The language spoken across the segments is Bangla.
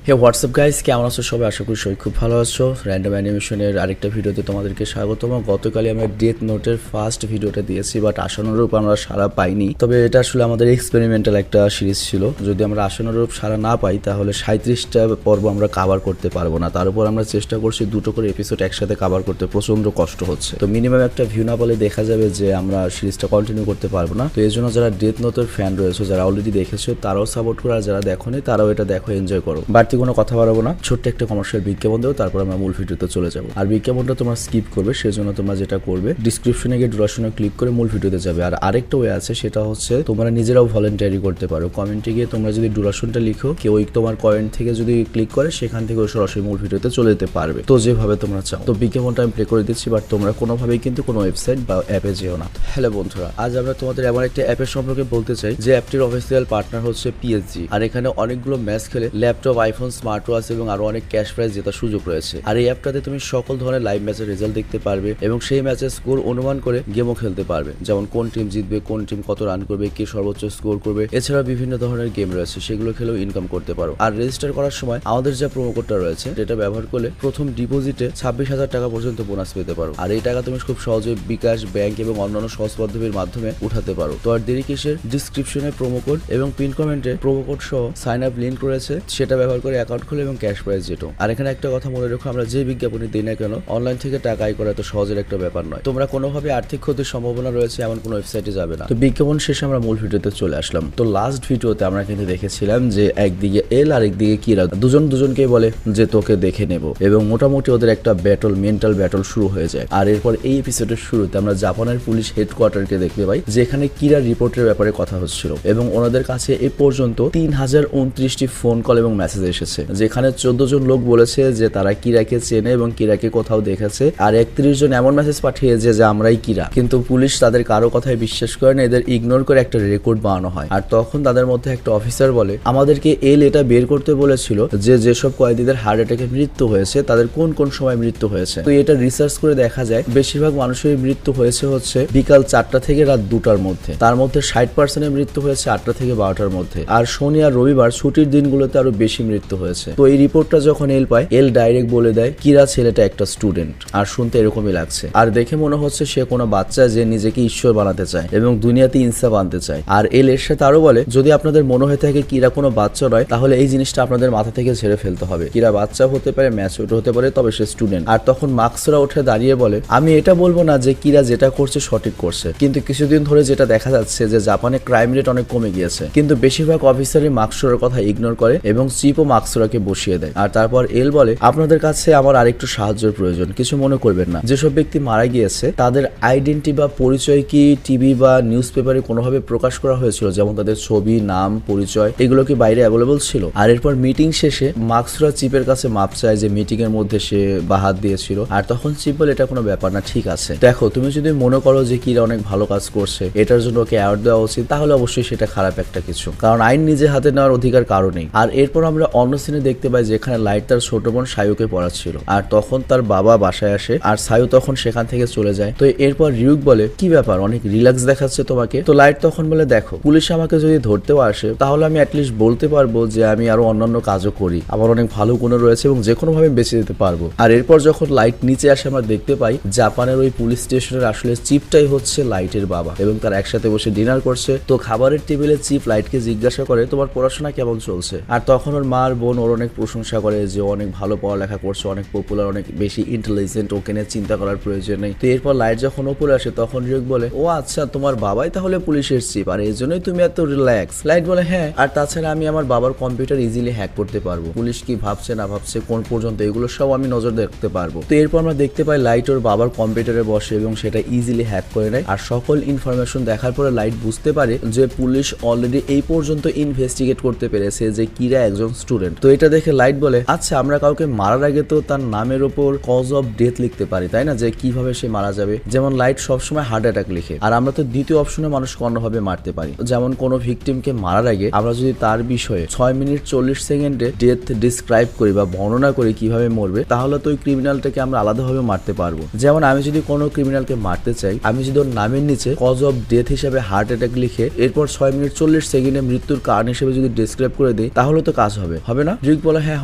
হে হোয়াটসঅ্যাপ গাইস, কেমন আছো সবাই? আশা করি সবাই খুব ভালো আছো। র্যান্ডম অ্যানিমেশনের আরেকটা ভিডিওতে তোমাদেরকে স্বাগতম। গতকালই আমরা ডেথ নোটের ফার্স্ট ভিডিওটা দিয়েছি, বাট আশানুরূপ আমরা সাড়া পাইনি। তবে এটা আসলে আমাদের এক্সপেরিমেন্টাল একটা সিরিজ ছিল। যদি আমরা আশানুরূপ সাড়া না পাই তাহলে 37টা পর্ব আমরা কাভার করতে পারবো না। তার উপর আমরা চেষ্টা করছি দুটো করে এপিসোড একসাথে কাভার করতে, প্রচন্ড কষ্ট হচ্ছে। তো মিনিমাম একটা ভিউ না পেলে দেখা যাবে যে আমরা সিরিজটা কন্টিনিউ করতে পারবো না। তো এই জন্য যারা ডেথ নোটের ফ্যান রয়েছে, যারা অলরেডি দেখেছো তারাও সাপোর্ট করো, আর যারা দেখোনি তারাও এটা দেখো, এনজয় করো। বাড়তি কোনো কথা বাড়াবো না, ছোট্ট একটা কমার্শিয়াল বিজ্ঞাপন দেবো, তারপর আমরা মূল ভিডিওতে চলে যাবো। আর বিজ্ঞাপনটা তোমরা স্কিপ করবে, সেজন্য তোমরা যেটা করবে ডিসক্রিপশনে গিয়ে ডুরাশনে ক্লিক করে মূল ভিডিওতে যাবে। আর আরেকটা ওয়ে আছে, সেটা হচ্ছে তোমরা নিজেরাও ভলেন্টারি করতে পারো। কমেন্টে গিয়ে তোমরা যদি ডুরাশনটা লিখো, কেউ তোমার কমেন্ট থেকে যদি ক্লিক করে সেখান থেকে সরাসরি মূল ভিডিওতে চলে যেতে পারবে, তো যেভাবে তোমরা চাও। তো বিজ্ঞাপনটা আমি প্লে করে দিচ্ছি, বাট তোমরা কোনোভাবেই কিন্তু কোনো ওয়েবসাইট বা অ্যাপে যেও না। হ্যালো বন্ধুরা, আজ আমরা তোমাদের এমন একটা অ্যাপের সম্পর্কে বলতে চাই যে অ্যাপটির অফিসিয়াল পার্টনার হচ্ছে পিএসজি। আর এখানে অনেকগুলো ম্যাচ খেলে ল্যাপটপ, আইফোন, স্মার্ট ওয়াচ এবং আরো অনেক ক্যাশ প্রাইজ জেতার সুযোগ রয়েছে। আর এই অ্যাপটাতে তুমি সকল ধরনের লাইভ ম্যাচের রেজাল্ট দেখতে পারবে এবং সেই ম্যাচের স্কোর অনুমান করে গেমও খেলতে পারবে, যেমন কোন টিম জিতবে, কোন টিম কত রান করবে, কে সর্বোচ্চ স্কোর করবে। এছাড়া বিভিন্ন ধরনের গেম রয়েছে, সেগুলো খেলেও ইনকাম করতে পারো। আর রেজিস্টার করার সময় আমাদের যে প্রোমো কোডটা রয়েছে, যেটা ব্যবহার করলে প্রথম ডিপোজিটে 26,000 টাকা পর্যন্ত বোনাস পেতে পারো। আর এই টাকা তুমি খুব সহজে বিকাশ, ব্যাংক এবং অন্যান্য সহজ পদ্ধতির মাধ্যমে উঠাতে পারো। তো আর দেরি কিসের, ডিসক্রিপশনে প্রোমো কোড এবং পিন কমেন্টে প্রোমো কোড সহ সাইন আপ লিঙ্ক রয়েছে, সেটা ব্যবহার করে অ্যাকাউন্ট খুলে এবং ক্যাশ প্রাইজ যেটো। আর এখানে একটা কথা মনে রেখো, আমরা যে বিজ্ঞাপনই দিই না কেন, অনলাইন থেকে টাকা আয় করা তো সহজের একটা ব্যাপার নয়। তোমরা কোনোভাবে আর্থিক ক্ষতির সম্ভাবনা রয়েছে এমন কোনো ওয়েবসাইটে যাবে না। তো বিজ্ঞাপন শেষে আমরা মূল ভিডিওতে চলে আসলাম। তো লাস্ট ভিডিওতে আমরা কিন্তু দেখেছিলাম যে একদিকে এল আর একদিকে কিরা দুজনকে বলে যে তোকে দেখে নেব, এবং মোটামুটি ওদের একটা ব্যাটল, মেন্টাল ব্যাটল শুরু হয়ে যায়। আর এরপর এই এপিসোডের শুরুতে আমরা জাপানের পুলিশ হেডকোয়ার্টারকে দেখতে পাই, যেখানে কিরা রিপোর্টের ব্যাপারে কথা হচ্ছিল এবং ওনাদের কাছে এ পর্যন্ত 3029টি ফোন কল এবং মেসেজ এসেছে, যেখানে 14 জন লোক বলেছে যে তারা কিরাকে চেনে এবং কিরাকে কোথাও দেখেছে, আর 31 জন এমন মেসেজ পাঠিয়েছে যে আমরাই কিরা। কিন্তু পুলিশ তাদের কারো কথায় বিশ্বাস করে না, এদের ইগনোর করে একটা রেকর্ড বানানো হয়। আর তখন তাদের মধ্যে একটা অফিসার বলে, আমাদেরকে এল এটা বের করতে বলেছিল যে যেসব কয়েদিদের হার্ট অ্যাটাকে মৃত্যু হয়েছে তাদের কোন কোন সময় মৃত্যু হয়েছে। তো এটা রিসার্চ করে দেখা যায় বেশিরভাগ মানুষের মৃত্যু হয়েছে হচ্ছে বিকাল 4টা থেকে রাত 2টার মধ্যে। তার মধ্যে 60% মৃত্যু হয়েছে 8টা থেকে 12টার মধ্যে। আর শনি আর রবিবার ছুটির দিনগুলোতে আরো বেশি মৃত্যু হয়েছে। তো এই রিপোর্টটা যখন এল পায়, এল ডাইরেক্ট বলে দেয় কিরা ছেলেটা একটা স্টুডেন্ট। আর শুনতে এরকমই লাগছে, আর দেখে মনে হচ্ছে সে কোনো বাচ্চা যে নিজেকে ঈশ্বর বানাতে চায় এবং দুনিয়াতে ইনসাফ আনতে চায়। আর এল এর সাথে আরো বলে, যদি আপনাদের মনে হয়ে থাকে কিরা কোনো বাচ্চা নয়, তাহলে এই জিনিসটা আপনাদের মাথা থেকে ঝেড়ে ফেলতে হবে। কিরা বাচ্চা হতে পারে, ম্যাচিউর হতে পারে, তবে সে স্টুডেন্ট। আর তখন মার্কসরা উঠে দাঁড়িয়ে বলে, আমি এটা বলবো না যে কিরা যেটা করছে সঠিক করছে, কিন্তু কিছুদিন ধরে যেটা দেখা যাচ্ছে যে জাপানে ক্রাইম রেট অনেক কমে গিয়েছে। কিন্তু বেশিরভাগ অফিসারই মার্কসরার কথা ইগনোর করে এবং চিপও মার্কসরাকে বসিয়ে দেয়। আর তারপর এল বলে, আপনাদের কাছে আমার আরেকটু সাহায্যের প্রয়োজন, কিছু মনে করবেন না। যেসব ব্যক্তি মারা গিয়েছে তাদের আইডেন্টি বা পরিচয় কি টিভি বা নিউজ পেপারে কোনোভাবে প্রকাশ করা হয়েছিল, যেমন তাদের ছবি, নাম, পরিচয়, এগুলো কি বাইরে অ্যাভেলেবল ছিল? আর এরপর মিটিং শেষে মার্কসরা চিপের কাছে মাপ চায় যে মিটিং এর মধ্যে সে বাহাত দিয়েছিল। আর তখন চিপ বলে, এটা কোনো ব্যাপার না, ঠিক আছে। দেখো, তুমি যদি মনে করো যে কিরা অনেক ভালো কাজ করছে, এটার জন্য ওকে অ্যাওয়ার্ড দেওয়া উচিত, তাহলে অবশ্যই সেটা খারাপ একটা কিছু, কারণ আইন নিজে হাতে নেওয়ার অধিকার কারো নেই। আর এরপর আমরা অন্য সিনে দেখতে পাই যেখানে লাইট তার ছোট বোন সায়ুকে পড়াচ্ছিল, আর তখন তার বাবা বাসায় আসে আর সায়ু তখন সেখান থেকে চলে যায়। তো এরপর রিউক বলে, কি ব্যাপার, অনেক রিল্যাক্স দেখাচ্ছে তোমাকে। তো লাইট তখন বলে, দেখো, পুলিশ আমাকে যদি ধরতেও আসে তাহলে আমি অ্যাটলিস্ট বলতে পারবো যে আমি আরো অন্যান্য কাজও করি, আমার অনেক ভালো গুণ রয়েছে এবং যে কোনো ভাবে বেঁচে যেতে পারবো। আর এরপর যখন লাইট নিচে আসে আমরা দেখতে পাই জাপানের ওই পুলিশ স্টেশনের আসলে চিপটাই হচ্ছে লাইটের বাবা, এবং তারা একসাথে বসে ডিনার করছে। তো খাবারের টেবিলে চিপ লাইটকে জিজ্ঞাসা করে, তোমার পড়াশোনা কেমন চলছে? আর তখন ওর মার বোন ওর অনেক প্রশংসা করে যে অনেক ভালো পড়ালেখা করছে, অনেক পপুলার, অনেক বেশি ইন্টেলিজেন্ট, ওকে নিয়ে চিন্তা করার প্রয়োজন নেই। তো এরপর লাইট যখন ওপরে আসে তখন রিউক বলে, ও আচ্ছা, তোমার বাবাই তাহলে পুলিশের চিপ, আর এই জন্যই তুমি এত রিল্যাক্স? লাইট বলে, হ্যাঁ, আর তাছাড়া আমি আমার বাবার কম্পিউটার ইজিলি হ্যাক করতে পারবো, পুলিশ কি ভাবছে না ভাবছে কোন পর্যন্ত, এগুলো সব আমি নজর দেখতে পারবো। তো এরপর আমরা দেখতে পাই লাইট ওর বাবার কম্পিউটারে বসে এবং সেটা ইজিলি হ্যাক করে নেয়। আর সকল ইনফরমেশন দেখার পরে লাইট বুঝতে পারে যে পুলিশ অলরেডি এই পর্যন্ত ইনভেস্টিগেট করতে পেরেছে যে কিরা একজন স্টুডেন্ট। তো এটা দেখে লাইট বলে, আচ্ছা, আমরা কাউকে মারার আগে তো তার নামের ওপর কজ অফ ডেথ লিখতে পারি, তাই না, যে কিভাবে সে মারা যাবে। যেমন লাইট সবসময় হার্ট অ্যাটাক লিখে, আর আমরা তো দ্বিতীয় অপশনে মানুষকে অন্যভাবে মারতে পারি। যেমন কোনো ভিকটিমকে মারার আগে আমরা যদি তার বিষয়ে 6 মিনিট 40 সেকেন্ডে ডেথ ডিসক্রাইব করি বা বর্ণনা করি কিভাবে মরবে, তাহলে তো ওই ক্রিমিনালটাকে আমরা আলাদাভাবে মারতে পারবো। যেমন আমি যদি কোনো ক্রিমিনালকে মারতে চাই, আমি যদি ওর নামের নিচে কজ অফ ডেথ হিসেবে হার্ট অ্যাটাক লিখে এরপর 6 মিনিট 40 সেকেন্ডে মৃত্যুর কারণ হিসেবে যদি ডিসক্রাইব করে দিই, তাহলে তো কাজ হবে হবে না? রিক বলে হ্যাঁ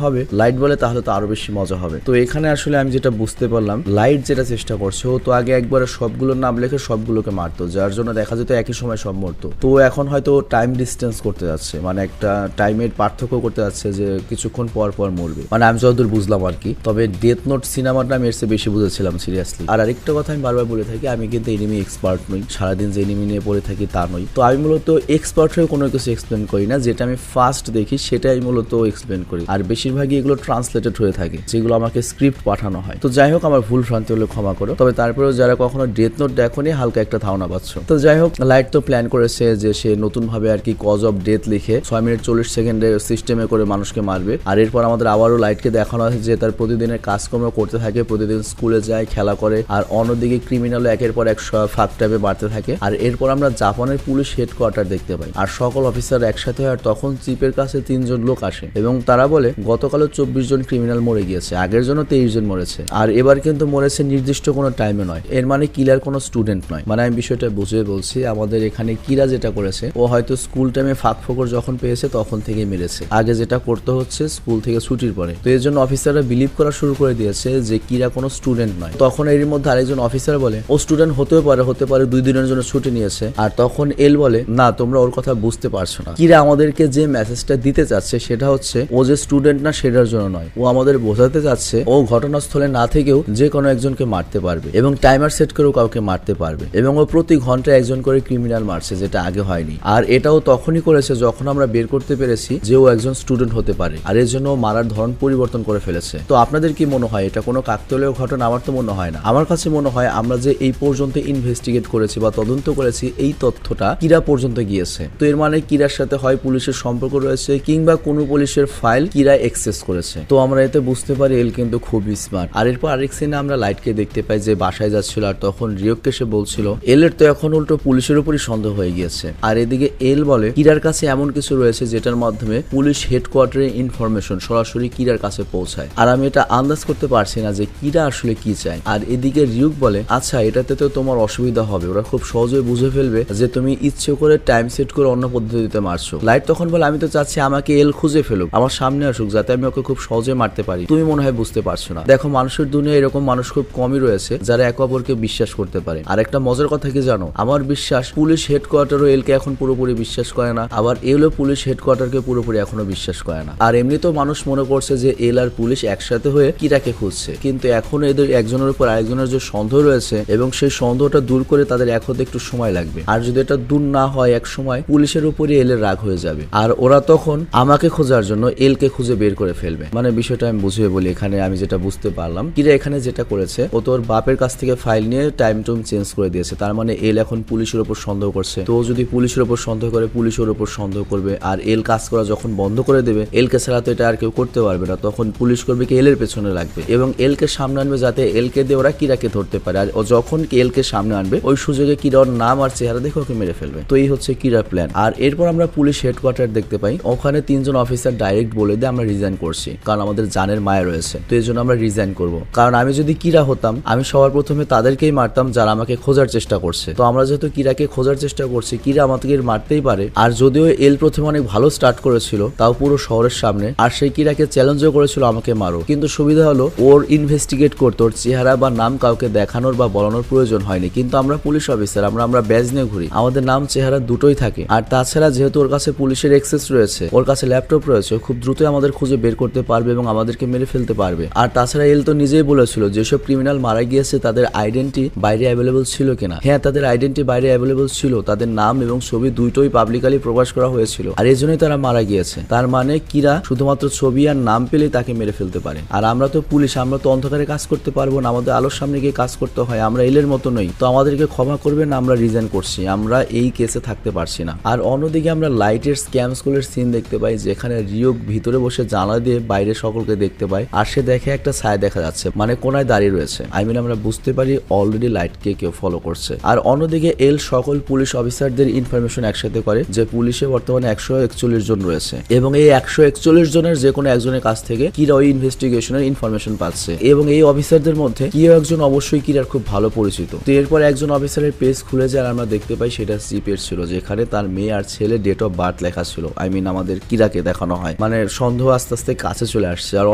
হবে। লাইট বলে তাহলে তো আরো বেশি মজা হবে। তো এখানে আসলে আমি যেটা বুঝতে পারলাম, লাইট যেটা চেষ্টা করছে, ও তো আগে একবারে সবগুলোর নাম লিখে সবগুলোকে মারতো, যার জন্য দেখা যেত একই সময় সব মরতো। তো এখন হয়তো টাইম ডিস্টেন্স করতে যাচ্ছে, মানে একটা টাইমের পার্থক্য করতে যাচ্ছে যে কিছুক্ষণ পর পর মরবে, মানে আমি যতদূর বুঝলাম আর কি। তবে ডেথ নোট সিনেমাটা আমি এর চেয়ে বেশি বুঝেছিলাম সিরিয়াসলি। আর আরেকটা কথা আমি বারবার বলে থাকি, আমি কিন্তু এনিমি এক্সপার্ট নই, সারাদিন যে এনিমি নিয়ে পড়ে থাকি তা নই। তো আমি মূলত এক্সপার্ট হয়ে কোনো কিছু এক্সপ্লেন করি না, যেটা আমি ফার্স্ট দেখি সেটাই মূলত এক্সপ্লেন করি। আর বেশিরভাগই এগুলো ট্রান্সলেটেড হয়ে থাকে, যেগুলো আমাকে স্ক্রিপ্ট পাঠানো হয়। তো যাই হোক, আমার ভুল ভ্রান্তি হলে ক্ষমা করো। তবে তারপরেও যারা কখনো ডেথ নোট দেখোনি, হালকা একটা ধারণা পাচ্ছ। তো যাই হোক, লাইট তো প্ল্যান করেছে যে সে নতুন ভাবে আর কি কজ অফ ডেথ লিখে 6 মিনিট 40 সেকেন্ডের সিস্টেমে করে মানুষকে মারবে। আর এরপর আমাদের আবারও লাইটকে দেখানো আছে যে তার প্রতিদিনের কাজকর্ম করতে থাকে, প্রতিদিন স্কুলে যায়, খেলা করে। আর অন্যদিকে ক্রিমিনাল একের পর এক ফাঁক টাইপে বাড়তে থাকে। আর এরপর আমরা জাপানের পুলিশ হেডকোয়ার্টার দেখতে পাই, আর সকল অফিসার একসাথে হয়। আর তখন চিপের কাছে 3 জন লোক আসে এবং তারা বলে গতকালও 24 জন ক্রিমিনাল মরে গিয়েছে, আগের জন্য 23 জন মরেছে। আর এবার কিন্তু মরেছে নির্দিষ্ট কোনো টাইমে নয়, এর মানে কিলার কোনো স্টুডেন্ট নয়। মানে আমি বিষয়টা বুঝিয়ে বলছি, আমাদের এখানে কিরা যেটা করেছে, ও হয়তো স্কুল টাইমে ফাঁক ফোকর যখন পেয়েছে তখন থেকেই মেরেছে। আগে যেটা করতে হচ্ছে স্কুল থেকে ছুটির পরে। তো এর জন্য অফিসাররা বিলিভ করা শুরু করে দিয়েছে যে কিরা কোনো স্টুডেন্ট নয়। তখন এর মধ্যে আরেকজন অফিসার বলে ও স্টুডেন্ট হতে পারে 2 দিনের জন্য ছুটি নিয়েছে। আর তখন এল বলে না, তোমরা ওর কথা বুঝতে পারছো না। কিরা আমাদেরকে যে মেসেজটা দিতে চাচ্ছে সেটা হচ্ছে ও যে স্টুডেন্ট না সেটার জন্য নয়, ও আমাদের বোঝাতে চাচ্ছে ও ঘটনাস্থলে না থেকেও যে কোনো একজনকে মারতে পারবে এবং টাইমার সেট করেও কাউকে মারতে পারবে। এবং ও প্রতি ঘন্টায় একজন করে ক্রিমিনাল মারছে, যেটা আগে হয়নি। আর এটাও তখনই করেছে যখন আমরা বের করতে পেরেছি যে ও একজন স্টুডেন্ট হতে পারে, আর এর জন্য মারার ধরন পরিবর্তন করে ফেলেছে। তো আপনাদের কি মনে হয় এটা কোনো কাকতালীয় ঘটনা? আমার তো মনে হয় না। আমার কাছে মনে হয় আমরা যে এই পর্যন্ত ইনভেস্টিগেট করেছি বা তদন্ত করেছি, এই তথ্যটা কিরা পর্যন্ত গিয়েছে। তো এর মানে কিরার সাথে হয় পুলিশের সম্পর্ক রয়েছে, কিংবা কোনো পুলিশের ফাইল কিরা অ্যাক্সেস করেছে। তো আমরা এতে বুঝতে পারি এল কিন্তু খুবই স্মার্ট। আর এরপর আরেক সিনে আমরা লাইটকে দেখতে পাই যে বাসায় যাচ্ছিল, আর তখন রিয়ককে সে বলছিল এলের তো এখন উল্টো পুলিশের উপরই সন্দেহ হয়ে গিয়েছে। আর এদিকে এল বলে কিরার কাছে এমন কিছু রয়েছে যেটার মাধ্যমে পুলিশ হেডকোয়ার্টারের ইনফরমেশন সরাসরি কিরার কাছে পৌঁছায়। আর আমি এটা আন্দাজ করতে পারছি না যে কিরা আসলে কি চায়। আর এদিকে রিয়ক বলে আচ্ছা, এটাতে তো তোমার অসুবিধা হবে, ওরা খুব সহজে বুঝে ফেলবে যে তুমি ইচ্ছে করে টাইম সেট করে অন্য পদ্ধতিতে মারছো। লাইট তখন বলে আমি তো চাচ্ছি আমাকে এল খুঁজে ফেলুক, আমার সামনে আসুক, যাতে আমি ওকে খুব সহজে মারতে পারি। তুমি মনে হয় বুঝতে পারছো না। দেখো, মানুষের দুনিয়া এরকম মানুষ খুব কমই রয়েছে যারা একে অপরকে বিশ্বাস করতে পারে। আর একটা মজার কথা কি জানো, আমার বিশ্বাস পুলিশ হেডকোয়ার্টারও এলকে এখন পুরোপুরি বিশ্বাস করে না, আবার এলও পুলিশ হেডকোয়ার্টারকে পুরোপুরি এখনো বিশ্বাস করে না। আর এমনিতেও মানুষ মনে করছে যে এল আর পুলিশ একসাথে হয়ে কিরাকে খুঁজছে, কিন্তু এখন এদের একজনের উপর আরেকজনের যে সন্দেহ রয়েছে এবং সেই সন্দেহটা দূর করে তাদের এক হতে একটু সময় লাগবে। আর যদি এটা দূর না হয়, এক সময় পুলিশের উপরই এলের রাগ হয়ে যাবে, আর ওরা তখন আমাকে খোঁজার জন্য এলকে খুঁজে বের করে ফেলবে। মানে বিষয়টা আমি বুঝিয়ে বলি, এখানে আমি যেটা বুঝতে পারলাম, কিরা এখানে যেটা করেছে ও তোর বাপের কাছ থেকে ফাইল নিয়ে টাইম টুম চেঞ্জ করে দিয়েছে। তার মানে এল এখন পুলিশের উপর সন্দেহ করছে। তো যদি পুলিশের উপর সন্দেহ করে, পুলিশের উপর সন্দেহ করবে। আর এল কাজ করা যখন বন্ধ করে দেবে, এলকে ছাড়া তো এটা আর কেউ করতে পারবে না, তখন পুলিশ করবে কি এলের পেছনে লাগবে এবং এলকে সামনে আনবে, যাতে এলকে দিয়ে ওরা কিরাকে ধরতে পারে। আর ও যখন এলকে সামনে আনবে, ওই সুযোগে কিরার নাম আর চেহারা দেখে ওকে মেরে ফেলবে। তো এই হচ্ছে কিরার প্ল্যান। আর এরপর আমরা পুলিশ হেডকোয়ার্টার দেখতে পাই, ওখানে 3 জন অফিসার ডাইরেক্ট বলে দেয় আমরা রিজাইন করছি, কারণ আমাদের জানের মায়া রয়েছে। তো এই জন্য আমরা রিজাইন করবো, কারণ আমি যদি কিরা হতাম আমি সবার প্রথমে তাদেরকেই মারতাম যারা আমাকে খোঁজার চেষ্টা করছে। তো আমরা যেহেতু কিরাকে খোঁজার চেষ্টা করছি, কিরা আমাদেরকে মারতেই পারে। আর যদিও এল প্রথমে অনেক ভালো স্টার্ট করেছিল, তাও পুরো শহরের সামনে, আর সেই কিরাকে চ্যালেঞ্জও করেছিল আমাকে মারো, কিন্তু সুবিধা হলো ওর ইনভেস্টিগেট করতে ওর চেহারা বা নাম কাউকে দেখানোর বা বলানোর প্রয়োজন হয়নি। কিন্তু আমরা পুলিশ অফিসার, আমরা ব্যাজ নিয়ে ঘুরি, আমাদের নাম চেহারা দুটোই থাকে। আর তাছাড়া যেহেতু ওর কাছে পুলিশের অ্যাক্সেস রয়েছে, ওর কাছে ল্যাপটপ রয়েছে, খুব দ্রুতই আমাদের খুঁজে বের করতে পারবে এবং আমাদেরকে মেরে ফেলতে পারবে। আর তাছাড়া এল তো নিজেই বলেছিল যেসব ক্রিমিনাল মারা গিয়েছে তাদের আইডেন্টি বাইরে অ্যাভেলেবল ছিল কিনা। হ্যাঁ, তাদের আইডেন্টি বাইরে অ্যাভেলেবল ছিল, তাদের নাম এবং ছবি দুটোই পাবলিকালি প্রকাশ করা হয়েছিল, আর এই জন্যই তারা মারা গিয়েছে। তার মানে কিরা শুধুমাত্র ছবি আর নাম পেলেই তাকে মেরে ফেলতে পারে। আর আমরা তো পুলিশ, আমরা তো অন্ধকারে কাজ করতে পারবো না, আমাদের আলোর সামনে গিয়ে কাজ করতে হয়, আমরা এলের মতো নই। তো আমাদেরকে ক্ষমা করবেন, আমরা রিজাইন করছি, আমরা এই কেসে থাকতে পারছি না। আর অন্যদিকে আমরা লাইটের স্ক্যাম স্কুলের সিন দেখতে পাই, যেখানে রিয়ক ভিতরে বসে জানালা দিয়ে বাইরে সকলকে দেখতে পায়, আর সে দেখে একটা ছায়া দেখা যাচ্ছে, মানে কোনায় দাঁড়িয়ে রয়েছে। আমরা বুঝতে পারি অলরেডি লাইটকে কেউ ফলো করছে। আর অন্যদিকে এল সকল পুলিশ অফিসারদের ইনফরমেশন একসাথে করে যে পুলিশে বর্তমানে 141 জন রয়েছে এবং এই 141 জনের যে কোনো একজনের কাছ থেকে কিরা ওই ইনভেস্টিগেশনের ইনফরমেশন পাচ্ছে এবং এই অফিসারদের মধ্যে কেউ একজন অবশ্যই কিরার খুব ভালো পরিচিত। তো এরপর একজন অফিসারের পেজ খুলে যায়, আমরা দেখতে পাই সেটা জিপের ছিল, যেখানে তার মেয়ে আর ছেলে ডেট অফ বার্থ লেখা ছিল। আমাদের কিরাকে দেখানো হয়, মানে সন্দেহ আস্তে আস্তে কাছে চলে আসছে। আর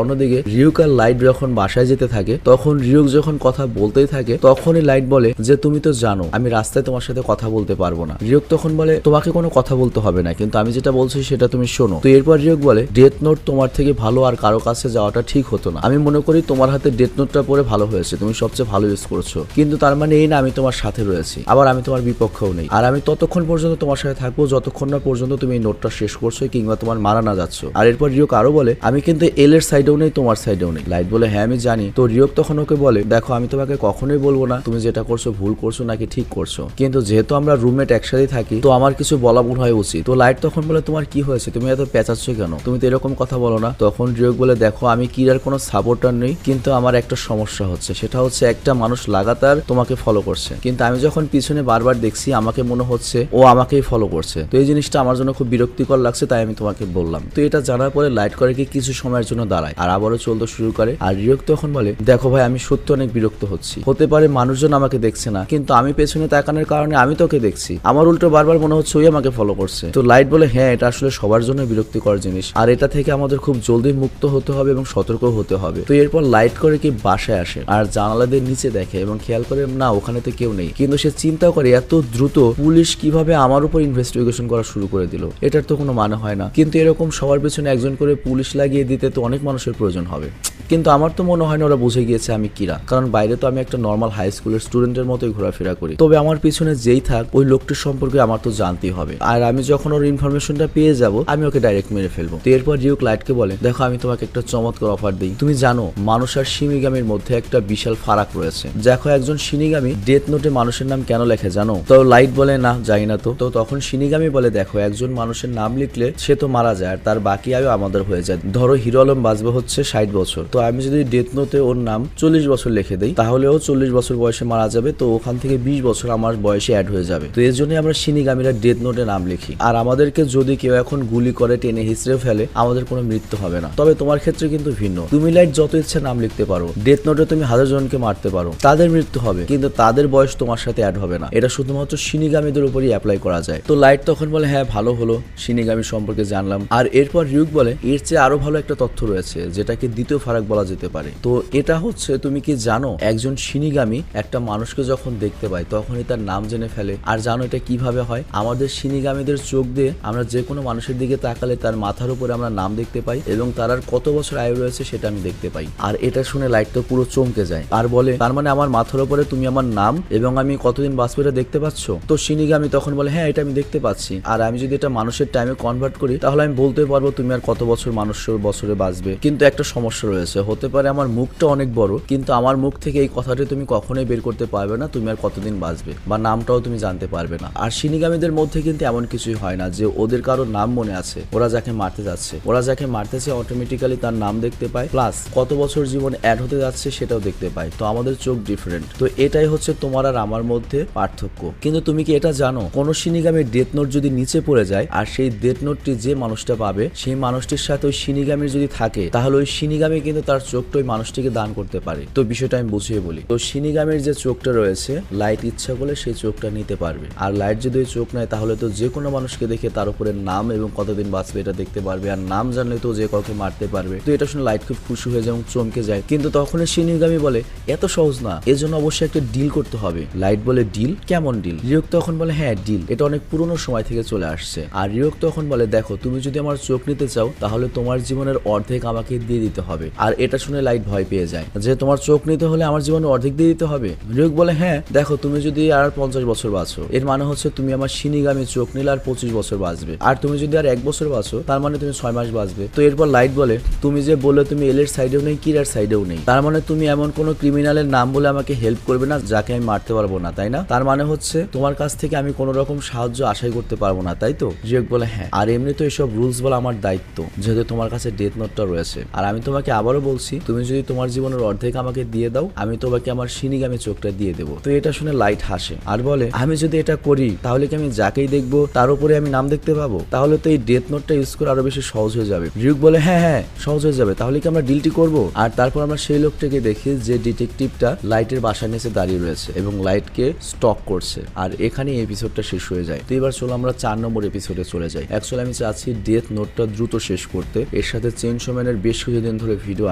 অন্যদিকে রিউক আর লাইট যখন বাসায় যেতে থাকে তখন রিউক যখন কথা বলতেই থাকে তখনই লাইট বলে যে তুমি তো জানো আমি রাস্তায় তোমার সাথে কথা বলতে পারবো না। রিউক তখন বলে তোমাকে কোনো কথা বলতে হবে না, কিন্তু আমি যেটা বলছি সেটা তুমি শোনো। তো এরপর রিউক বলে ডেথ নোট তোমার থেকে ভালো আর কারো কাছে যাওয়াটা ঠিক হতো না। আমি মনে করি তোমার হাতে ডেথ নোটটা পড়ে ভালো হয়েছে, তুমি সবচেয়ে ভালো ইউজ করছো, কিন্তু তার মানে এই না আমি তোমার সাথে রয়েছি, আবার আমি তোমার বিপক্ষেও নেই। আর আমি ততক্ষণ পর্যন্ত তোমার সাথে থাকবো যতক্ষণ না পর্যন্ত তুমি এই নোটটা শেষ করছো কিংবা তোমার মারা না যাচ্ছ। আর এরপর রিউক আরো বলে আমি কিন্তু এল এর সাইডেও নেই তোমার সাইডেও নেই। লাইট বলে হ্যাঁ আমি জানি। তো রিউক তখন ওকে বলে দেখো আমি তোমাকে কখনোই বলবো না তুমি যেটা করছো ভুল করছো নাকি ঠিক করছো, কিন্তু যেহেতু আমরা রুমমেট একসাথে থাকি তো আমার কিছু বলা মনে হয় উচিত। তো লাইট তখন বলে তোমার কি হয়েছে, তুমি এত পেঁচাচ্ছ কেন, তুমি তো এরকম কথা বলো না। তখন রিউক বলে দেখো আমি কিরার কোনো সাপোর্টার নেই, কিন্তু আমার একটা সমস্যা হচ্ছে, সেটা হচ্ছে একটা মানুষ লাগাতার তোমাকে ফলো করছে, কিন্তু আমি যখন পিছনে বারবার দেখছি আমাকে মনে হচ্ছে ও আমাকেই ফলো করছে। তো এই জিনিসটা আমার জন্য খুব বিরক্তিকর লাগছে, তাই আমি তোমাকে বললাম। তো এটা জানার পরে লাইট করে কি কিছু সময়ের জন্য দাঁড়ায় আর আবারও চলতে শুরু করে। আর রিউক তখন বলে দেখো ভাই আমি সত্যি অনেক বিরক্ত হচ্ছি, হতে পারে মানুষজন আমাকে দেখছে না, কিন্তু আমি পেছনে তাকানোর কারণে আমি তোকে দেখছি, আমার উল্টো বারবার মনে হচ্ছে ওই আমাকে ফলো করছে। তো লাইট বলে হ্যাঁ এটা আসলে সবার জন্য বিরক্তিকর জিনিস, আর এটা থেকে আমাদের খুব জলদি মুক্ত হতে হবে এবং সতর্ক হতে হবে। তো এরপর লাইট করে কি বাসায় আসে আর জানালাদের নিচে দেখে এবং খেয়াল করে না ওখানে তো কেউ নেই, কিন্তু সে চিন্তা করে এত দ্রুত পুলিশ কিভাবে আমার উপর ইনভেস্টিগেশন করা শুরু করে দিল, এটার তো কোনো মানে হয় না। কিন্তু এরকম সবার পেছনে একজন করে পুলিশ লাগিয়ে দিতে তো অনেক মানুষের প্রয়োজন হবে, কিন্তু আমার তো মনে হয় না ওরা বুঝে গিয়েছে আমি কিরা, কারণ বাইরে তো আমি একটা নর্মাল হাই স্কুলের স্টুডেন্টের মতোই ঘোরাফেরা করি। তবে আমার পিছনে যেই থাক ওই লোকটির সম্পর্কে আমার তো জানতেই হবে, আর আমি যখন ওর ইনফরমেশনটা পেয়ে যাব আমি ওকে ডাইরেক্ট মেরে ফেলবো। তো এরপর রিউক লাইটকে বলে দেখো আমি তোমাকে একটা চমৎকার অফার দিই, তুমি জানো মানুষ আর শিনিগামির মধ্যে একটা বিশাল ফারাক রয়েছে। দেখো একজন শিনিগামি ডেথ নোটে মানুষের নাম কেন লেখে জানো? তো লাইট বলে না জানি না। তো তখন শিনিগামি বলে দেখো একজন মানুষের নাম লিখলে সে তো মারা যায় আর তার বাকি আয়ু আমাদের হয়ে যায়। ধরো হিরো আলম বাঁচবে হচ্ছে 60 বছর, তো আমি যদি ডেথ নোটে ওর নাম 40 বছর লিখে দেই তাহলে ও 40 বছর বয়সে মারা যাবে, তো ওখান থেকে 20 বছর আমার বয়সে অ্যাড হয়ে যাবে। তো এর জন্য আমরা শিনিগামিরা ডেথ নোটে নাম লিখি। আর আমাদেরকে যদি কেউ এখন গুলি করে টেনে হিসড়ে ফেলে আমাদের কোনো মৃত্যু হবে না। তবে তোমার ক্ষেত্রে কিন্তু ভিন্ন, তুমি লাইট যত ইচ্ছা নাম লিখতে পারো, ডেথ নোটে তুমি 1000 জনকে মারতে পারো, তাদের মৃত্যু হবে কিন্তু তাদের বয়স তোমার সাথে অ্যাড হবে না। এটা শুধুমাত্র শিনিগামীদের উপরই অ্যাপ্লাই করা যায়। তো লাইট তখন বলে হ্যাঁ ভালো হলো, শিনিগামী সম্পর্কে জানলাম। আর এরপর রিউক বলে এর চেয়ে আরো ভালো একটা তথ্য রয়েছে যেটাকে দ্বিতীয় ফারাক বলা যেতে পারে। তো এটা হচ্ছে তুমি কি জানো একজন শিনিগামী একটা মানুষকে যখন দেখতে পায় তখনই তার নাম জেনে ফেলে। আর জানো এটা কিভাবে হয়? আমাদের শিনিগামীদের চোখ দিয়ে আমরা যে কোনো মানুষের দিকে তাকালে তার মাথার উপরে আমরা নাম দেখতে পাই এবং তার আর কত বছর আয়ু রয়েছে সেটা আমি দেখতে পাই। আর এটা শুনে লাইট তো পুরো চমকে যায় আর বলে তার মানে আমার মাথার উপরে তুমি আমার নাম এবং আমি কতদিন বাঁচবো এটা দেখতে পাচ্ছ? তো শিনিগামী তখন বলে হ্যাঁ এটা আমি দেখতে পাচ্ছি, আর আমি যদি এটা মানুষের টাইমে কনভার্ট করি তাহলে আমি বলতে পারবো তুমি আর কত বছর মানুষের বছরে বাঁচবে। কিন্তু একটা সমস্যা রয়েছে, হতে পারে আমার মুখটা অনেক বড় কিন্তু আমার মুখ থেকে এই কথাটি তুমি কখনোই বের করতে পারবে না তুমি আর কতদিন বাঁচবে বা নামটাও তুমি জানতে পারবে না। আর শিনিগামীদের মধ্যে কিন্তু এমন কিছুই হয় না যে ওদের কারো নাম মনে আছে, ওরা যাকে মারতে যাচ্ছে ওরা যাকে মারতেছে অটোমেটিক্যালি তার নাম দেখতে পায়, প্লাস কত বছর জীবন অ্যাড হতে যাচ্ছে সেটাও দেখতে পায়। তো আমাদের চোখ ডিফারেন্ট, তো এটাই হচ্ছে তোমার আর আমার মধ্যে পার্থক্য। কিন্তু তুমি কি এটা জানো কোন শিনিগামীর ডেথ নোট যদি নিচে পড়ে যায় আর সেই ডেথ নোটটি যে মানুষটা পাবে সেই মানুষটির সাথে ওই শিনিগামীর যদি থাকে তাহলে ওই শিনিগামী কিন্তু তার চোখটা ওই মানুষটিকে দান করতে পারে। তো বিষয়টা আমি বুঝিয়ে বলি। তো শিনিগামীর যে চোখটা রয়েছে লাইট ইচ্ছা করলে সেই চোখটা নিতে পারবে, আর লাইট যদি ওই চোখ নেয় তাহলে তো যে কোনো মানুষকে দেখে তার উপরে নাম এবং কতদিন বাঁচবে এটা দেখতে পারবে, আর নাম জানলে তো যে কাউকে মারতে পারবে। তো এটা শুনে লাইট খুব খুশি হয়ে যায় এবং চমকে যায়। কিন্তু তখন শিনিগামী বলে এত সহজ না, এর জন্য অবশ্যই একটা ডিল করতে হবে। লাইট বলে ডিল? কেমন ডিল? রিওক তখন বলে হ্যাঁ ডিল, এটা অনেক পুরনো সময় থেকে চলে আসছে। আর রিওক তখন বলে দেখো তুমি যদি আমার চোখ নিতে চাও তাহলে তোমার জীবনের অর্ধেক আমাকে দিয়ে দিতে হবে। আর এটা শুনে লাইট ভয় পেয়ে যায় যে তোমার চোখ নিতে হলে আমার জীবনের অর্ধেক দিয়ে দিতে হবে। রিওক বলে হ্যাঁ দেখো তুমি যদি আর 50 বছর বাঁচো এর মানে হচ্ছে তুমি আমার শিনিগামী চোখ নিলে আর 25 বছর বাঁচবে, আর তুমি যদি আর 1 বছর বাঁচো তার মানে তুমি 6 মাস বাঁচবে। তো এরপর লাইট বলে তুমি যে বলে তুমি এল এর সাইডেও নেই কিরার সাইডেও নেই, তার মানে তুমি এমন কোন ক্রিমিনালের নাম বলে আমাকে হেল্প করবে না যাকে আমি মারতে পারবো না, তাই না? তার মানে হচ্ছে তোমার কাছ থেকে আমি কোনো রকম সাহায্য আশাই করতে পারবো না, তাই তো? রিওক বলে হ্যাঁ, আর এমনি তো এসব রুলস বলা আমার দায়িত্ব যেহেতু তোমার কাছে ডেথ নোটটা রয়েছে। আর আমি তোমাকে আবারও আবারও বলছি, তুমি যদি তোমার জীবনের অর্ধেক আমাকে দিয়ে দাও, আমি তোমাকে আমার শিনিগামি চোখটা দিয়ে দেবো। তো এটা শুনে লাইট হাসে আর বলে, আমি যদি এটা করি তাহলে কি আমি যাকেই দেখবো তার উপরে আমি নাম দেখতে পাবো? তাহলে তো এই ডেথ নোটটা ইউজ করে আরো বেশি সহজ হয়ে যাবে। রিউক বলে, হ্যাঁ হ্যাঁ সহজ হয়ে যাবে, তাহলে কি আমরা ডিলটি করবো? আর তারপর আমরা সেই লোকটাকে দেখি যে ডিটেকটিভটা লাইটের বাসার নিচে দাঁড়িয়ে রয়েছে এবং লাইটকে স্টক করছে। আর এখানে এপিসোডটা শেষ হয়ে যায়। তো এবার চলো আমরা 4 নম্বর এপিসোডে চলে যাই। অ্যাকচুয়ালি আমি চাচ্ছি ডেথ নোটটা দ্রুত শেষ করতে। এর সাথে চেইনসো ম্যানের বেশ কিছুদিন ধরে ভিডিও